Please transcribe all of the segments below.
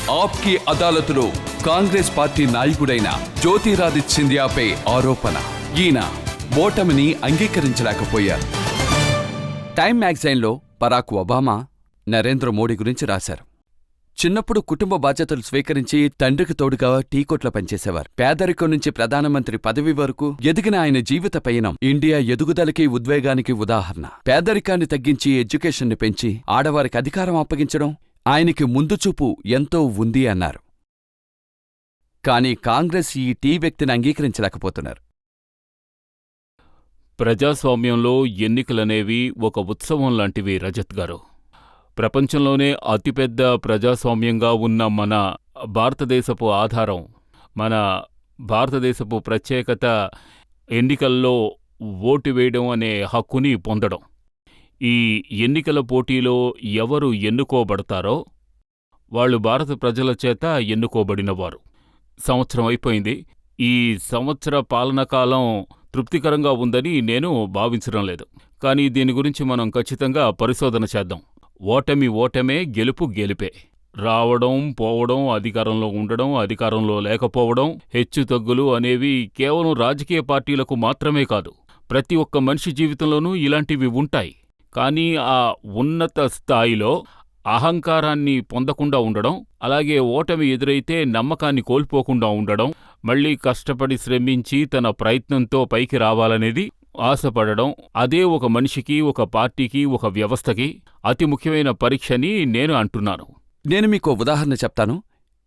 ఆప్కి అదాలతులో Congress party నాయకుడైన జ్యోతిరాదిత్య సింధియాపై ఆరోపణ. ఈయన ఓటమిని అంగీకరించలేకపోయారు. టైమ్ మ్యాగజైన్లో బరాక్ ఒబామా నరేంద్ర మోడీ గురించి రాశారు. చిన్నప్పుడు కుటుంబ బాధ్యతలు స్వీకరించి తండ్రికి తోడుగా టీ కొట్లో పనిచేసేవారు. పేదరికం నుంచి ప్రధానమంత్రి పదవి వరకు ఎదిగిన ఆయన జీవిత పయనం ఇండియా ఎదుగుదలకి ఉద్వేగానికి ఉదాహరణ. పేదరికాన్ని తగ్గించి ఎడ్యుకేషన్ని పెంచి ఆడవారికి అధికారం అప్పగించడం ఆయనకి ముందుచూపు ఎంతో ఉంది అన్నారు. కానీ కాంగ్రెస్ ఈ టీ వ్యక్తిని అంగీకరించలేకపోతున్నారు. ప్రజాస్వామ్యంలో ఎన్నికలనేవి ఒక ఉత్సవం లాంటివి రజత్ గారు. ప్రపంచంలోనే అతిపెద్ద ప్రజాస్వామ్యంగా ఉన్న మన భారతదేశపు ఆధారం, మన భారతదేశపు ప్రత్యేకత ఎన్నికల్లో ఓటు వేయడం అనే హక్కుని పొందడం. ఈ ఎన్నికల పోటీలో ఎవరు ఎన్నుకోబడతారో వాళ్ళు భారత ప్రజల చేత ఎన్నుకోబడినవారు. సంవత్సరం అయిపోయింది. ఈ సంవత్సర పాలనాకాలం తృప్తికరంగా ఉందని నేను భావించడం లేదు. కానీ దీని గురించి మనం ఖచ్చితంగా పరిశోధన చేద్దాం. ఓటమే, గెలుపు గెలిపే. రావడం, పోవడం, అధికారంలో ఉండడం, అధికారంలో లేకపోవడం, హెచ్చుతగ్గులు అనేవి కేవలం రాజకీయ పార్టీలకు మాత్రమే కాదు, ప్రతి ఒక్క మనిషి జీవితంలోనూ ఇలాంటివి ఉంటాయి. కానీ ఆ ఉన్నత స్థాయిలో అహంకారాన్ని పొందకుండా ఉండడం, అలాగే ఓటమి ఎదురైతే నమ్మకాన్ని కోల్పోకుండా ఉండడం, మళ్లీ కష్టపడి శ్రమించి తన ప్రయత్నంతో పైకి రావాలనేది ఆశపడడం, అదే ఒక మనిషికి, ఒక పార్టీకి, ఒక వ్యవస్థకి అతి ముఖ్యమైన పరీక్షని నేను అంటున్నాను. నేను మీకు ఉదాహరణ చెప్తాను.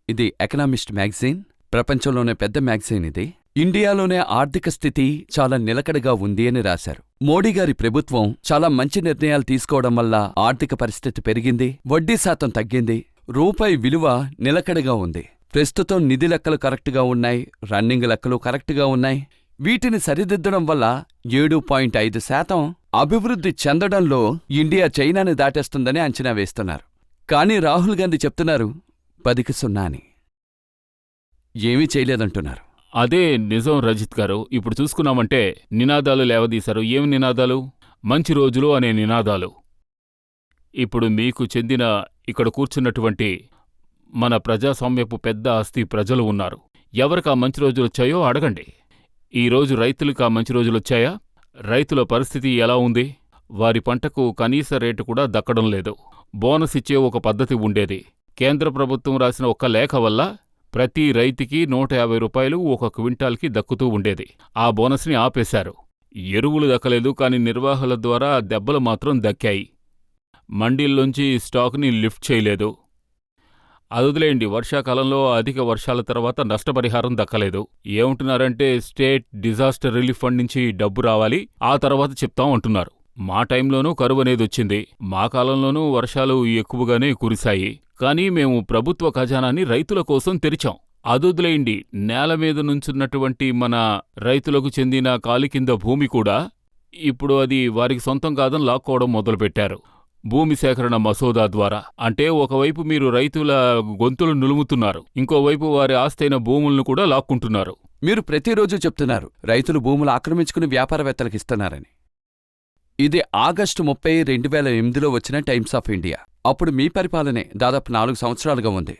ఇది ఎకనామిస్ట్ మ్యాగజైన్, ప్రపంచంలోనే పెద్ద మ్యాగజైన్ ఇది. ఇండియాలోనే ఆర్థిక స్థితి చాలా నిలకడగా ఉంది అని రాశారు. మోడీగారి ప్రభుత్వం చాలా మంచి నిర్ణయాలు తీసుకోవడం వల్ల ఆర్థిక పరిస్థితి పెరిగింది, వడ్డీ శాతం తగ్గింది, రూపాయి విలువ నిలకడగా ఉంది. ప్రస్తుతం నిధి లెక్కలు కరెక్టుగా ఉన్నాయి, రన్నింగ్ లెక్కలు కరెక్టుగా ఉన్నాయి. వీటిని సరిదిద్దడం వల్ల 7.5% అభివృద్ధి చెందడంలో ఇండియా చైనాని దాటేస్తుందని అంచనా వేస్తున్నారు. కానీ రాహుల్ గాంధీ చెప్తున్నారు 10-0 అని. ఏమీ చేయలేదంటున్నారు. అదే నిజం రజిత్ గారు. ఇప్పుడు చూసుకున్నామంటే నినాదాలు లేవదీశారు. ఏమి నినాదాలు? మంచి రోజులు అనే నినాదాలు. ఇప్పుడు మీకు చెందిన ఇక్కడ కూర్చున్నటువంటి మన ప్రజాస్వామ్యపు పెద్ద ఆస్తి ప్రజలు ఉన్నారు. ఎవరికి ఆ మంచి రోజులొచ్చాయో అడగండి. ఈరోజు రైతులకు ఆ మంచి రోజులొచ్చాయా? రైతుల పరిస్థితి ఎలా ఉంది? వారి పంటకు కనీస రేటు కూడా దక్కడం లేదు. బోనస్ ఇచ్చే ఒక పద్ధతి ఉండేది. కేంద్ర ప్రభుత్వం రాసిన ఒక్క లేఖ వల్ల ప్రతి రైతుకి 150 రూపాయలు ఒక క్వింటాల్కి దక్కుతూ ఉండేది. ఆ బోనస్ని ఆపేశారు. ఎరువులు దక్కలేదు, కానీ నిర్వాహకుల ద్వారా దెబ్బలు మాత్రం దక్కాయి. మండీల్లోంచి స్టాక్ని లిఫ్ట్ చేయలేదు. అదొదిలేయండి, వర్షాకాలంలో అధిక వర్షాల తర్వాత నష్టపరిహారం దక్కలేదు. ఏమంటున్నారంటే స్టేట్ డిజాస్టర్ రిలీఫ్ ఫండ్ నుంచి డబ్బు రావాలి, ఆ తర్వాత చెప్తాం అంటున్నారు. మా టైంలోనూ కరువు అనేది వచ్చింది. మా కాలంలోనూ వర్షాలు ఎక్కువగానే కురిశాయి. కానీ మేము ప్రభుత్వ ఖజానాన్ని రైతుల కోసం తెరిచాం. అదొదిలేయండి, నేల మీద నుంచున్నటువంటి మన రైతులకు చెందిన కాలి కింద భూమి కూడా ఇప్పుడు అది వారికి సొంతం కాదని లాక్కోవడం మొదలుపెట్టారు భూమి సేకరణ మసోదా ద్వారా. అంటే ఒకవైపు మీరు రైతుల గొంతులు నులుముతున్నారు, ఇంకోవైపు వారి ఆస్తైన భూములను కూడా లాక్కుంటున్నారు. మీరు ప్రతిరోజు చెప్తున్నారు రైతులు భూములు ఆక్రమించుకుని వ్యాపారవేత్తలకు ఇస్తున్నారని. ఇది ఆగస్టు 30, 2008లో వచ్చిన టైమ్స్ ఆఫ్ ఇండియా. అప్పుడు మీ పరిపాలనే దాదాపు 4 సంవత్సరాలుగా ఉంది.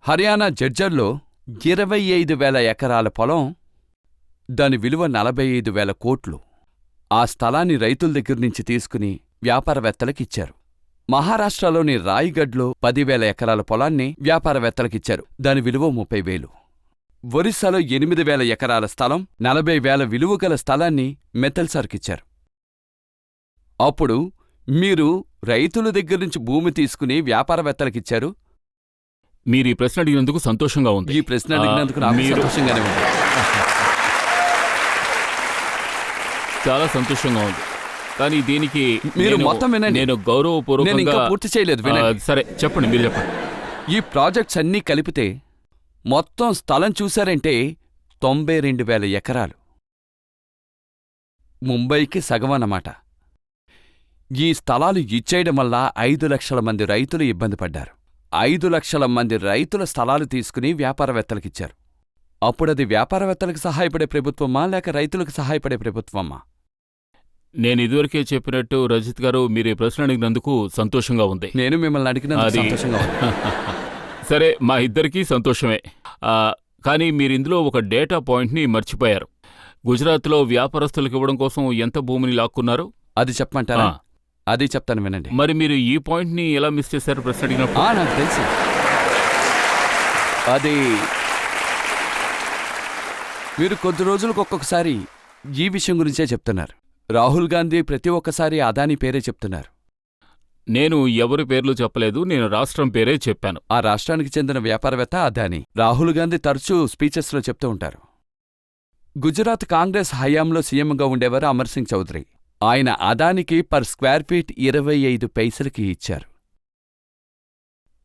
హర్యానా జడ్జర్లో 25,000 ఎకరాల పొలం, దాని విలువ 45,000 కోట్లు. ఆ స్థలాన్ని రైతుల దగ్గర్నుంచి తీసుకుని వ్యాపారవేత్తలకిచ్చారు. మహారాష్ట్రలోని రాయ్గఢ్లో 10,000 ఎకరాల పొలాన్ని వ్యాపారవేత్తలకిచ్చారు, దాని విలువ 30,000. ఒరిస్సాలో 8,000 ఎకరాల స్థలం, 40,000 విలువగల స్థలాన్ని మెతల్సార్కిచ్చారు. అప్పుడు మీరు రైతుల దగ్గర్నుంచి భూమి తీసుకుని వ్యాపారవేత్తలకిచ్చారు. మీరు ఈ ప్రశ్న అడిగినందుకు సంతోషంగా ఉంది. ఈ ప్రశ్న అడిగినందుకు నాకు సంతోషంగానే ఉంది. చాలా సంతోషంగా ఉంది. కానీ దీనికి మీరు మొత్తం వినండి. నేను గౌరవపూర్వకంగా పూర్తి చేయలేదు. సరే చెప్పండి, మీరు చెప్పండి. ఈ ప్రాజెక్ట్స్ అన్నీ కలిపితే మొత్తం స్థలం చూశారంటే 92,000 ఎకరాలు. ముంబైకి సగం అన్నమాట. ఈ స్థలాలు ఇచ్చేయడం వల్ల 5 లక్షల మంది రైతులు ఇబ్బంది పడ్డారు. 5 లక్షల మంది రైతుల స్థలాలు తీసుకుని వ్యాపారవేత్తలకిచ్చారు. అప్పుడది వ్యాపారవేత్తలకు సహాయపడే ప్రభుత్వమా లేక రైతులకు సహాయపడే ప్రభుత్వమా? నేను ఇదివరకే చెప్పినట్టు రజిత్ గారు, మీరు ఈ ప్రశ్న అడిగినందుకు సంతోషంగా ఉంది. నేను మిమ్మల్ని అడిగినందుకు సంతోషంగా ఉంది. సరే, మా ఇద్దరికీ సంతోషమే. కానీ మీరిందులో ఒక డేటా పాయింట్ని మర్చిపోయారు. గుజరాత్లో వ్యాపారస్తులకు ఇవ్వడం కోసం ఎంత భూమిని లాక్కున్నారు? అది చెప్పమంటారా? ఆ. అది చెప్తాను వినండి. మరి మీరు ఈ పాయింట్ని ఎలా మిస్ చేశారు ప్రశ్న అడిగినప్పుడు? నాకు తెలుసు. అది మీరు కొద్ది రోజులకు ఒక్కొక్కసారి ఈ విషయం గురించే చెప్తున్నారు. రాహుల్ గాంధీ ప్రతి ఒక్కసారి అదానీ పేరే చెప్తున్నారు. నేను ఎవరి పేర్లు చెప్పలేదు, నేను రాష్ట్రం పేరే చెప్పాను. ఆ రాష్ట్రానికి చెందిన వ్యాపారవేత్త అదానీ. రాహుల్ గాంధీ తరచూ స్పీచెస్లో చెప్తూ ఉంటారు. గుజరాత్ కాంగ్రెస్ హయాంలో సీఎంగా ఉండేవారు అమర్ సింగ్ చౌదరి. ఆయన అదానికి పర్ స్క్వేర్ ఫీట్ 25 పైసలకి ఇచ్చారు.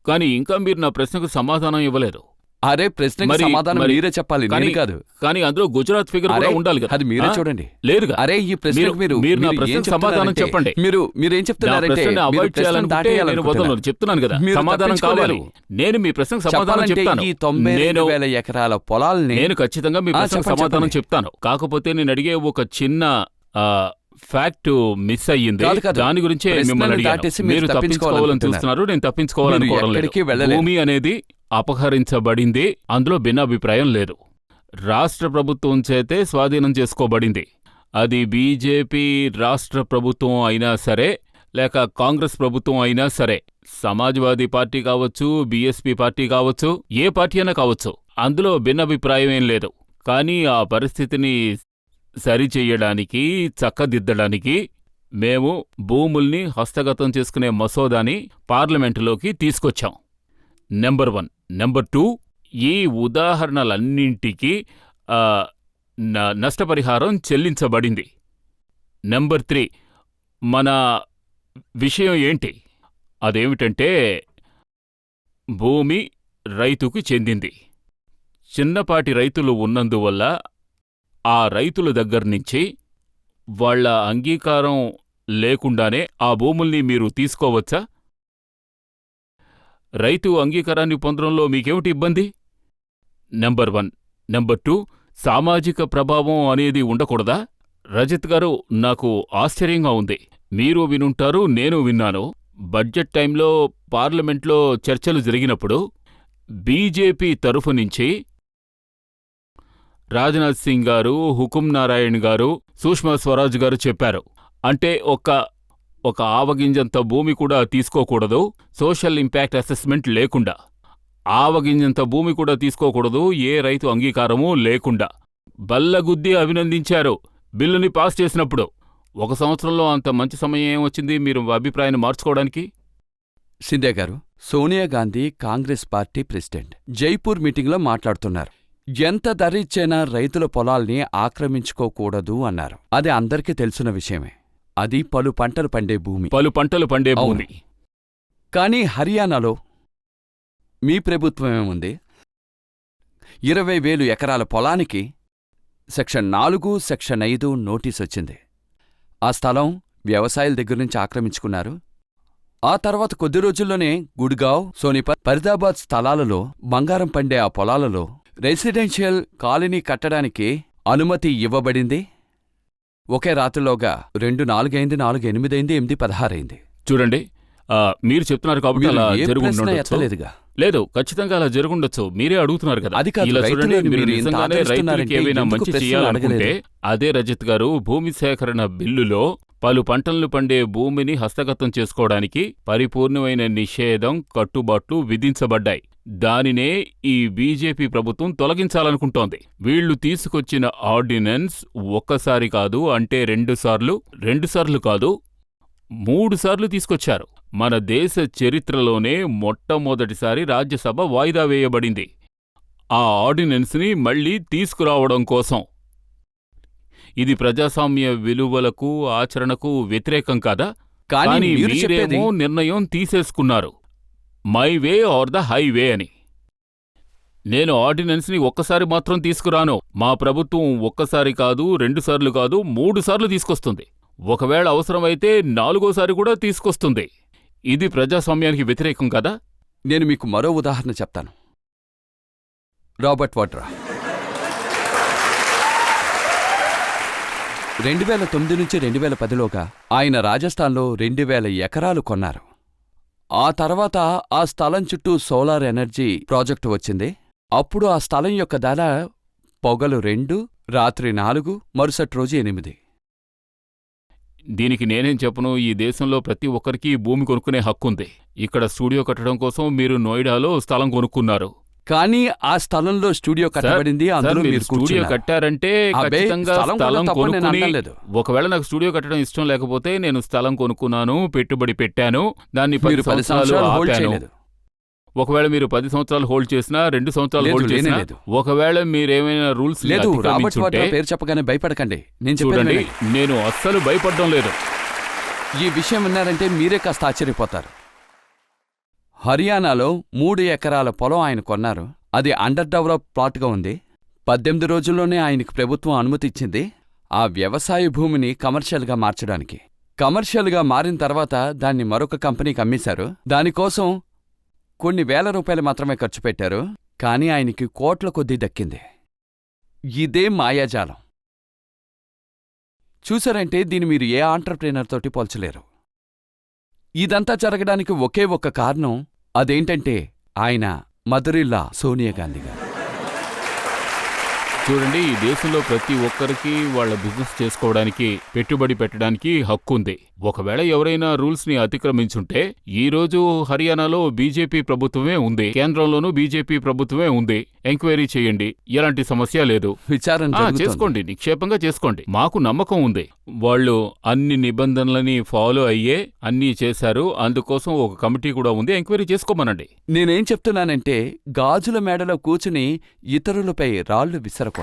కానీ ఇంకా మీరు నా ప్రశ్నకు సమాధానం ఇవ్వలేదు. అరే, ప్రశ్నకి సమాధానం మీరే చెప్పాలి, నేను కాదు. కానీ అందులో గుజరాత్ ఫిగర్ కూడా ఉండాలి కదా. అది మీరే చూడండి. లేదుగా. అరే, ఈ ప్రశ్నకు మీరు నా ప్రశ్నకు సమాధానం చెప్పండి. మీరేం చెప్తున్నారంటే అవాయిడ్ చేయాలంటే నేను వదలను, చెప్తున్నాను కదా. సమాధానం కావాలి. నేను మీ ప్రశ్నకు సమాధానం చెప్తాను. ఈ 90,000 ఎకరాల పొలాల్ని నేను ఖచ్చితంగా మీ ప్రశ్నకు సమాధానం చెప్తాను. కాకపోతే నేను అడిగే ఒక చిన్న ఫ్యాక్ట్ మిస్ అయ్యింది. దాని గురించే మిమ్మల్ని అడిగాను. మీరు తప్పించుకోవాలని చూస్తున్నారు, నేను తప్పించుకోవాలనుకోవడం లేదు. భూమి అనేది అపహరించబడింది, అందులో భిన్నాభిప్రాయం లేదు. రాష్ట్ర ప్రభుత్వం చేతే స్వాధీనం చేసుకోబడింది. అది బీజేపీ రాష్ట్ర ప్రభుత్వం అయినా సరే, లేక కాంగ్రెస్ ప్రభుత్వం అయినా సరే, సమాజ్వాదీ పార్టీ కావచ్చు, బీఎస్పీ పార్టీ కావచ్చు, ఏ పార్టీ అయినా కావచ్చు, అందులో భిన్నాభిప్రాయం ఏం లేదు. కానీ ఆ పరిస్థితిని సరిచెయ్యడానికి, చక్కదిద్దడానికి మేము భూముల్ని హస్తగతం చేసుకునే మసోదాని పార్లమెంటులోకి తీసుకొచ్చాం. నెంబర్ 1. నెంబర్ 2, ఈ ఉదాహరణలన్నింటికీ నష్టపరిహారం చెల్లించబడింది. నెంబర్ 3, మన విషయం ఏంటి? అదేమిటంటే భూమి రైతుకు చెందింది. చిన్నపాటి రైతులు ఉన్నందువల్ల ఆ రైతుల దగ్గర్నుంచి వాళ్ల అంగీకారం లేకుండానే ఆ భూముల్ని మీరు తీసుకోవచ్చా? రైతు అంగీకారాన్ని పొందడంలో మీకేమిటి ఇబ్బంది? నెంబర్ 1. నెంబర్ 2, సామాజిక ప్రభావం అనేది ఉండకూడదా? రజత్ గారు, నాకు ఆశ్చర్యంగా ఉంది. మీరు వినుంటారు, నేను విన్నాను. బడ్జెట్ టైంలో పార్లమెంట్లో చర్చలు జరిగినప్పుడు బీజేపీ తరఫు నుంచి రాజ్నాథ్ సింగ్ గారు, హుకుం నారాయణ్ గారు, సుష్మా స్వరాజ్ గారు చెప్పారు. అంటే ఒక ఆవగింజంత భూమి కూడా తీసుకోకూడదు, సోషల్ ఇంపాక్ట్ అసెస్మెంట్ లేకుండా. ఆవగింజంత భూమి కూడా తీసుకోకూడదు, ఏ రైతు అంగీకారమూ లేకుండా. బల్లగుద్ది అభినందించారు బిల్లుని పాస్ చేసినప్పుడు. 1 సంవత్సరంలో అంత మంచి సమయం ఏమొచ్చింది మీరు అభిప్రాయాన్ని మార్చుకోవడానికి? సింధే గారు, సోనియా గాంధీ కాంగ్రెస్ పార్టీ ప్రెసిడెంట్ జైపూర్ మీటింగ్లో మాట్లాడుతున్నారు. ఎంత ధర ఇచ్చైనా రైతుల పొలాల్ని ఆక్రమించుకోకూడదు అన్నారు. అది అందరికీ తెలిసిన విషయమే. అది పలు పంటలు పండే భూమి. కానీ హర్యానాలో మీ ప్రభుత్వమేముంది? 20,000 ఎకరాల పొలానికి సెక్షన్ 4, సెక్షన్ 5 నోటీసొచ్చింది. ఆ స్థలం వ్యవసాయాల దగ్గర్నుంచి ఆక్రమించుకున్నారు. ఆ తర్వాత కొద్ది రోజుల్లోనే గుడ్గావ్, సోనిపత్, ఫరీదాబాద్ స్థలాలలో బంగారం పండే ఆ పొలాలలో రెసిడెన్షియల్ కాలనీ కట్టడానికి అనుమతి ఇవ్వబడింది. ఒకే రాత్రిలోగా 2 4 అయింది, 4 8 అయింది, 8 16 అయింది. చూడండి, మీరు చెప్తున్నారు కాబట్టి అలా జరుగుండొచ్చు. లేదు, ఖచ్చితంగా అలా జరుగుండొచ్చు. మీరే అడుగుతున్నారు కదా. ఇలా చూడండి, మీరు నిజంగానే రైతులకి ఏవైనా మంచి చేయాలనుకుంటే అదే రజత్ గారు, భూమి సేకరణ బిల్లులో పలు పంటలను పండే భూమిని హస్తగతం చేసుకోవడానికి పరిపూర్ణమైన నిషేధం, కట్టుబాట్లు విధించబడ్డాయి. దానినే ఈ బీజేపీ ప్రభుత్వం తొలగించాలనుకుంటోంది. వీళ్లు తీసుకొచ్చిన ఆర్డినెన్స్ ఒక్కసారి కాదు, అంటే 2 సార్లు కాదు, 3 సార్లు తీసుకొచ్చారు. మన దేశ చరిత్రలోనే మొట్టమొదటిసారి రాజ్యసభ వాయిదా వేయబడింది ఆ ఆర్డినెన్స్ని మళ్లీ తీసుకురావడం కోసం. ఇది ప్రజాస్వామ్య విలువలకు, ఆచరణకు వ్యతిరేకం కాదా? కానీ మీరేమో నిర్ణయం తీసేసుకున్నారు, my way or the highway అని. నేను ఆర్డినెన్స్ని ఒక్కసారి మాత్రం తీసుకురాను. మా ప్రభుత్వం ఒక్కసారి కాదు, 2 సార్లు కాదు, 3 సార్లు తీసుకొస్తుంది. ఒకవేళ అవసరమైతే 4వ కూడా తీసుకొస్తుంది. ఇది ప్రజాస్వామ్యానికి వ్యతిరేకం కదా? నేను మీకు మరో ఉదాహరణ చెప్తాను. రాబర్ట్ వాడ్రా 2009 నుంచి 2010లోగా ఆయన రాజస్థాన్లో 2,000 ఎకరాలు కొన్నారు. ఆ తర్వాత ఆ స్థలం చుట్టూ సోలార్ ఎనర్జీ ప్రాజెక్టు వచ్చింది. అప్పుడు ఆ స్థలం యొక్క ధర పొగలు 2, రాత్రి 4, మరుసటి రోజు 8. దీనికి నేనేం చెప్పను, ఈ దేశంలో ప్రతి ఒక్కరికి భూమి కొనుక్కునే హక్కుంది. ఇక్కడ స్టూడియో కట్టడం కోసం మీరు నోయిడాలో స్థలం కొనుక్కున్నారు. కానీ ఆ స్థలంలో స్టూడియో కట్టబడింది, అందులో మీరు స్టూడియో కూర్చున్నారు. కట్టారంటే అబ్బే, ఖచ్చితంగా స్థలం స్థలం కొనడం తప్పని నేను కొనుక్కుని, అనలేదు. ఒకవేళ నాకు స్టూడియో కట్టడం ఇష్టం లేకపోతే నేను స్థలం కొనుక్కున్నాను, పెట్టుబడి పెట్టాను, దాన్ని 10 మీరు 10 సంవత్సరాలు సంవత్సరాలు హోల్డ్ ఆపాను. చేయలేదు. ఒకవేళ మీరు 10 సంవత్సరాలు హోల్డ్ చేసినా, 2 సంవత్సరాలు లేదు, హోల్డ్ చేసినా, లేదు. ఒకవేళ మీరేమైనా రూల్స్ లేదు, రాబర్ట్ వాడ్రా పేరు చెప్పగానే భయపడకండి. నేను చెప్పేది చూడండి, వినండి. నేను అస్సలు భయపడడం లేదు. ఈ విషయం విన్నారంటే మీరే కాస్త ఆశ్చర్యపోతారు. హర్యానాలో 3 ఎకరాల పొలం ఆయన కొన్నారు. అది అండర్ డెవలప్ ప్లాట్గా ఉంది. 18 రోజుల్లోనే ఆయనకు ప్రభుత్వం అనుమతి ఇచ్చింది ఆ వ్యవసాయ భూమిని కమర్షియల్గా మార్చడానికి. కమర్షియల్గా మారిన తర్వాత దాన్ని మరొక కంపెనీకి అమ్మేశారు. దానికోసం కొన్ని వేల రూపాయలు మాత్రమే ఖర్చు పెట్టారు. కానీ ఆయనకి కోట్ల కొద్దీ దక్కింది. ఇదే మాయాజాలం. చూసారంటే దీన్ని మీరు ఏ ఆంటర్ప్రీనర్ తోటి పోల్చలేరు. ఇదంతా జరగడానికి ఒకే ఒక్క కారణం. అదేంటంటే ఆయన మదరిల్లా సోనియా గాంధీ గారు. చూడండి, ఈ దేశంలో ప్రతి ఒక్కరికి వాళ్ళ బిజినెస్ చేసుకోవడానికి, పెట్టుబడి పెట్టడానికి హక్కు ఉంది. ఒకవేళ ఎవరైనా రూల్స్ ని అతిక్రమించుంటే, ఈ రోజు హర్యానాలో బీజేపీ ప్రభుత్వమే ఉంది, కేంద్రంలోనూ బీజేపీ ప్రభుత్వమే ఉంది. ఎంక్వైరీ చేయండి, ఎలాంటి సమస్య లేదు. విచారణ జరుగుతోంది. చేసుకోండి, నిక్షేపంగా చేసుకోండి. మాకు నమ్మకం ఉంది, వాళ్ళు అన్ని నిబంధనలని ఫాలో అయ్యే అన్నీ చేశారు. అందుకోసం ఒక కమిటీ కూడా ఉంది, ఎంక్వైరీ చేసుకోమనండి. నేనేం చెప్తున్నానంటే గాజుల మేడలో కూచుని ఇతరులపై రాళ్లు విసరకూడదు.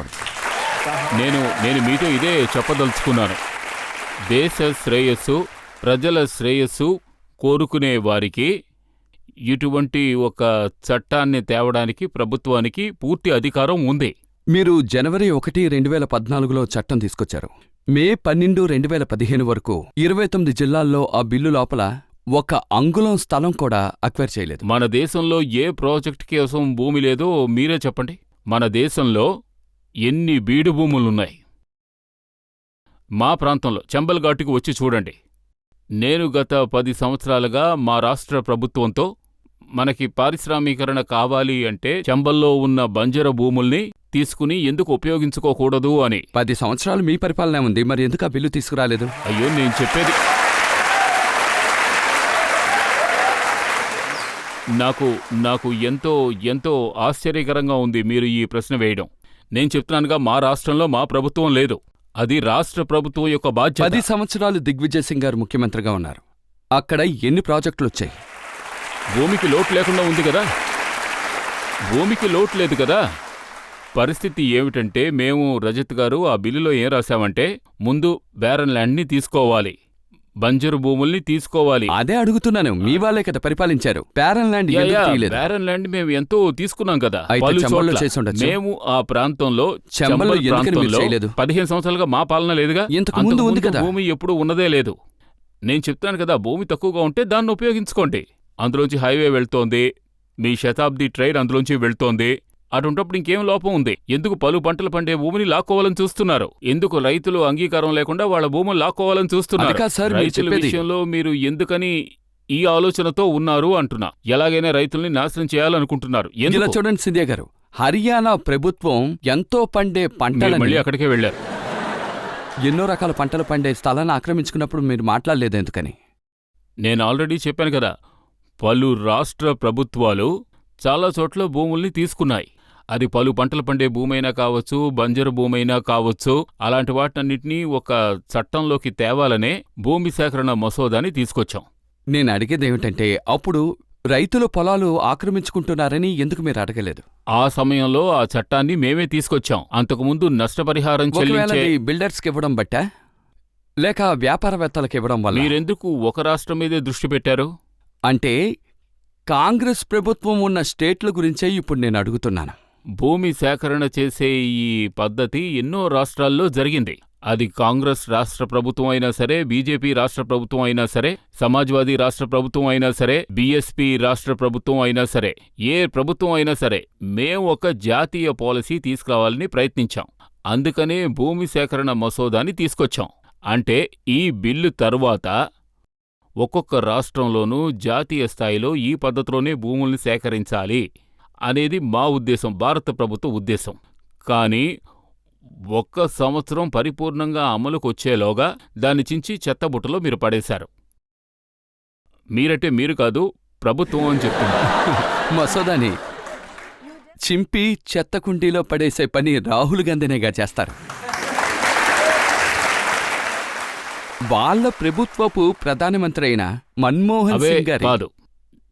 నేను మీతో ఇదే చెప్పదలుచుకున్నాను. దేశ శ్రేయస్సు, ప్రజల శ్రేయస్సు కోరుకునే వారికి ఇటువంటి ఒక చట్టాన్ని తేవడానికి ప్రభుత్వానికి పూర్తి అధికారం ఉంది. మీరు జనవరి 1, 2014లో చట్టం తీసుకొచ్చారు. మే 12, 2015 వరకు 29 జిల్లాల్లో ఆ బిల్లు లోపల ఒక అంగుళం స్థలం కూడా అక్వైర్ చేయలేదు. మన దేశంలో ఏ ప్రాజెక్ట్ కోసం భూమి లేదో మీరే చెప్పండి. మన దేశంలో ఎన్ని బీడు భూములున్నాయి? మా ప్రాంతంలో చంబల్ ఘాటుకు వచ్చి చూడండి. నేను గత 10 సంవత్సరాలుగా మా రాష్ట్ర ప్రభుత్వంతో మనకి పారిశ్రామీకరణ కావాలి అంటే చంబల్లో ఉన్న బంజర భూముల్ని తీసుకుని ఎందుకు ఉపయోగించుకోకూడదు అని. 10 సంవత్సరాలు మీ పరిపాలన ఉంది, మరి ఎందుకు ఆ బిల్లు తీసుకురాలేదు? అయ్యో, నేను చెప్పేది నాకు ఎంతో ఆశ్చర్యకరంగా ఉంది మీరు ఈ ప్రశ్న వేయడం. నేను చెప్తున్నానుగా, మా రాష్ట్రంలో మా ప్రభుత్వం లేదు, అది రాష్ట్ర ప్రభుత్వం యొక్క బాధ్యత. 10 సంవత్సరాలు దిగ్విజయ్ సింగ్ గారు ముఖ్యమంత్రిగా ఉన్నారు. అక్కడ ఎన్ని ప్రాజెక్టులు వచ్చాయి? భూమికి లోటు లేకుండా ఉంది కదా, భూమికి లోటు లేదు కదా. పరిస్థితి ఏమిటంటే, మేము రజత్ గారు ఆ బిల్లులో ఏం రాశామంటే, ముందు బ్యారన్ ల్యాండ్ని తీసుకోవాలి, బంజరు భూముల్ని తీసుకోవాలి. అదే అడుగుతున్నాను, మీ వాళ్ళే కదా పరిపాలించారు. బ్యారన్ ల్యాండ్ ఎందుకు తీయలేదు? బ్యారన్ ల్యాండ్ మేము ఎంతో తీసుకున్నాం కదా. అయితే పలు చంబల్లో చోట్ల. చేసి ఉండొచ్చు. మేము ఆ ప్రాంతంలో చంబల్లో చంబల్ ఎందుకని మీరు ప్రాంతంలో చేయలేదు? 15 సంవత్సరాలుగా మా పాలన లేదుగా. ఇంతకు ముందు ఉంది కదా. భూమి ఎప్పుడు ఉన్నదే లేదు. నేను చెప్తాను కదా, భూమి తక్కువగా ఉంటే దాన్ని ఉపయోగించుకోండి. అందులోంచి హైవే వెళ్తోంది, మీ శతాబ్ది ట్రైన్ అందులోంచి వెళ్తోంది. అటుంటప్పుడు ఇంకేం లోపం ఉంది? ఎందుకు పలు పంటలు పండే భూమిని లాక్కోవాలని చూస్తున్నారు? ఎందుకు రైతులు అంగీకారం లేకుండా వాళ్ళ భూములు లాక్కోవాలని చూస్తున్నారు? అది కాదు సార్ మీరు రైతుల చెప్పేది. విషయంలో మీరు ఎందుకని ఈ ఆలోచనతో ఉన్నారు అంటున్నా. ఎలాగైనా రైతుల్ని నాశనం చేయాలనుకుంటున్నారు. ఇలా ఎందుకు? చూడండి సింధియా గారు, హర్యానా ప్రభుత్వం ఎంతో పండే మీరు పంటలని, మళ్ళీ అక్కడికే వెళ్లారు. ఎన్నో రకాల పంటలు పండే స్థలాన్ని ఆక్రమించుకున్నప్పుడు మీరు మాట్లాడలేదు ఎందుకని? నేను ఆల్రెడీ చెప్పాను కదా, పలు రాష్ట్ర ప్రభుత్వాలు చాలా చోట్ల భూముల్ని తీసుకున్నాయి. అది పలు పంటలు పండే భూమైనా కావచ్చు, బంజరు భూమైనా కావచ్చు. అలాంటి వాటన్నిటినీ ఒక చట్టంలోకి తేవాలనే భూమి సేకరణ మసోదాని తీసుకొచ్చాం. నేను అడిగేదేమిటంటే, అప్పుడు రైతులు పొలాలు ఆక్రమించుకుంటున్నారని ఎందుకు మీరు అడగలేదు? ఆ సమయంలో ఆ చట్టాన్ని మేమే తీసుకొచ్చాం. అంతకుముందు నష్టపరిహారం ఒకవేళ చెల్లించే అది బిల్డర్స్కి ఇవ్వడం బట్టా, లేక వ్యాపారవేత్తలకు ఇవ్వడం వల్ల? మీరెందుకు ఒక రాష్ట్రం మీదే దృష్టి పెట్టారు? అంటే కాంగ్రెస్ ప్రభుత్వం ఉన్న స్టేట్ల గురించే ఇప్పుడు నేను అడుగుతున్నాను. భూమి సేకరణ చేసే ఈ పద్ధతి ఎన్నో రాష్ట్రాల్లో జరిగింది. అది కాంగ్రెస్ రాష్ట్ర ప్రభుత్వం అయినా సరే, బీజేపీ రాష్ట్ర ప్రభుత్వం అయినా సరే, సమాజ్వాదీ రాష్ట్ర ప్రభుత్వం అయినా సరే, బీఎస్పీ రాష్ట్ర ప్రభుత్వం అయినా సరే, ఏ ప్రభుత్వం అయినా సరే, మేం ఒక జాతీయ పాలసీ తీసుకురావాలని ప్రయత్నించాం. అందుకనే భూమి సేకరణ మసోదాని తీసుకొచ్చాం. అంటే ఈ బిల్లు తరువాత ఒక్కొక్క రాష్ట్రంలోనూ జాతీయ స్థాయిలో ఈ పద్ధతిలోనే భూముల్ని సేకరించాలి అనేది మా ఉద్దేశం, భారత ప్రభుత్వ ఉద్దేశం. కానీ 1 సంవత్సరం పరిపూర్ణంగా అమలుకొచ్చేలోగా దాన్ని చించి చెత్తబుట్టలో మీరు పడేశారు. మీరంటే మీరు కాదు, ప్రభుత్వం అని చెప్తున్నారు. మసోదాని చింపి చెత్త కుండీలో పడేసే పని రాహుల్ గాంధీనేగా చేస్తారు. వాళ్ళ ప్రభుత్వపు ప్రధానమంత్రి అయిన మన్మోహన్ అవే సింగ్ గారి కాదు,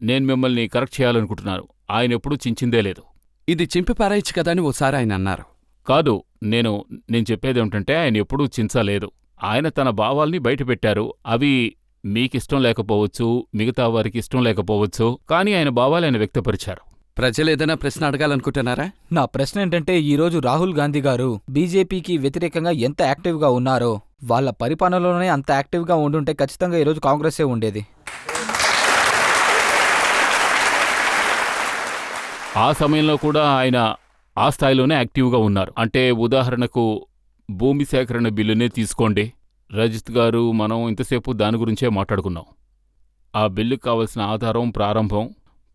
నేను మిమ్మల్ని కరెక్ట్ చేయాలనుకుంటున్నాను. ఆయన ఎప్పుడూ చించిందే లేదు. ఇది చింపి పారాయచ్చు కదా అని ఓసారి ఆయన అన్నారు. కాదు, నేను చెప్పేదేమిటంటే ఆయన ఎప్పుడూ చించలేదు. ఆయన తన భావాల్ని బయటపెట్టారు. అవి మీకిష్టం లేకపోవచ్చు, మిగతా వారికి ఇష్టం లేకపోవచ్చు, కానీ ఆయన భావాలు ఆయన వ్యక్తపరిచారు. ప్రజలు ఏదైనా ప్రశ్న అడగాలనుకుంటున్నారా? నా ప్రశ్న ఏంటంటే, ఈరోజు రాహుల్ గాంధీ గారు బీజేపీకి వ్యతిరేకంగా ఎంత యాక్టివ్గా ఉన్నారో, వాళ్ళ పరిపాలనలోనే అంత యాక్టివ్గా ఉండుంటే ఖచ్చితంగా ఈరోజు కాంగ్రెసే ఉండేది. ఆ సమయంలో కూడా ఆయన ఆ స్థాయిలోనే యాక్టివ్గా ఉన్నారు. అంటే ఉదాహరణకు భూమి సేకరణ బిల్లునే తీసుకోండి రజిత్ గారు, మనం ఇంతసేపు దాని గురించే మాట్లాడుకున్నాం. ఆ బిల్లుకు కావలసిన ఆధారం ప్రారంభం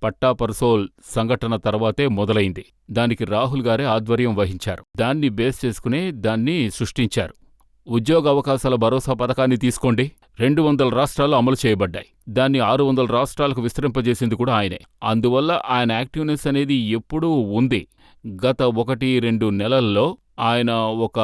పట్టా పర్సోల్ సంఘటన తర్వాతే మొదలైంది. దానికి రాహుల్ గారే ఆధ్వర్యం వహించారు. దాన్ని బేస్ చేసుకునే దాన్ని సృష్టించారు. ఉద్యోగ అవకాశాల భరోసా పథకాన్ని తీసుకోండి, 200 రాష్ట్రాల్లో అమలు చేయబడ్డాయి. దాన్ని 600 రాష్ట్రాలకు విస్తరింపజేసింది కూడా ఆయనే. అందువల్ల ఆయన యాక్టివ్నెస్ అనేది ఎప్పుడూ ఉంది. గత 1-2 నెలల్లో ఆయన ఒక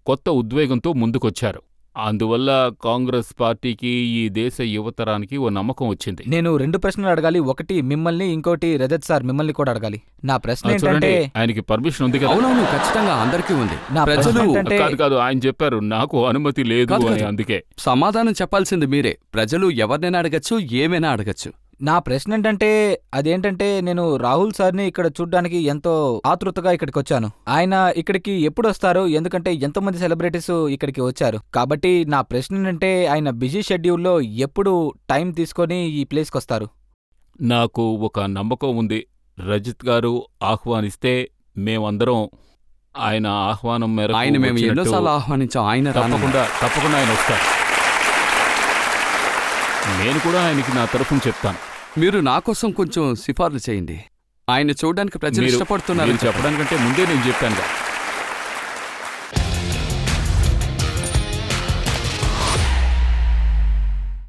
కొత్త ఉద్వేగంతో ముందుకొచ్చారు. అందువల్ల కాంగ్రెస్ పార్టీకి, ఈ దేశ యువతరానికి ఓ నమ్మకం వచ్చింది. నేను 2 ప్రశ్నలు అడగాలి. ఒకటి మిమ్మల్ని, ఇంకోటి రజత్ సార్ మిమ్మల్ని కూడా అడగాలి. నా ప్రశ్న చూడండి, ఏంటంటే, ఆయనకి పర్మిషన్ ఉంది కదా? అవునవును, ఖచ్చితంగా అందరికీ ఉంది. నా ప్రజలు ప్రశ్న ఏంటంటే, కాదు, ఆయన చెప్పారు నాకు అనుమతి లేదు కాదు, అని. కాదు. అందుకే సమాధానం చెప్పాల్సింది మీరే. ప్రజలు ఎవరినైనా అడగచ్చు, ఏమైనా అడగచ్చు. నా ప్రశ్న ఏంటంటే, అదేంటంటే, నేను రాహుల్ సార్ని ఇక్కడ చూడ్డానికి ఎంతో ఆతృతగా ఇక్కడికి వచ్చాను. ఆయన ఇక్కడికి ఎప్పుడు వస్తారు? ఎందుకంటే ఎంతోమంది సెలబ్రిటీస్ ఇక్కడికి వచ్చారు. కాబట్టి నా ప్రశ్న ఏంటంటే, ఆయన బిజీ షెడ్యూల్లో ఎప్పుడు టైం తీసుకొని ఈ ప్లేస్కి వస్తారు? నాకు ఒక నమ్మకం ఉంది. రజిత్ గారు ఆహ్వానిస్తే మేమందరం ఆయన ఆహ్వానం మేరకు ఆయన మేము వచ్చినట్టు ఎన్నోసార్లు ఆహ్వానించాం, ఆయన తప్పకుండా ఆయన వస్తారు. నేను కూడా ఆయనకి నా తరఫున చెప్తాను. మీరు నా కోసం కొంచెం సిఫార్సు చేయండి. ఆయన చూడడానికి ప్రజలు మీరు ఇష్టపడుతున్నారు చెప్పడానికంటే ముందే నేను చెప్పానుగా.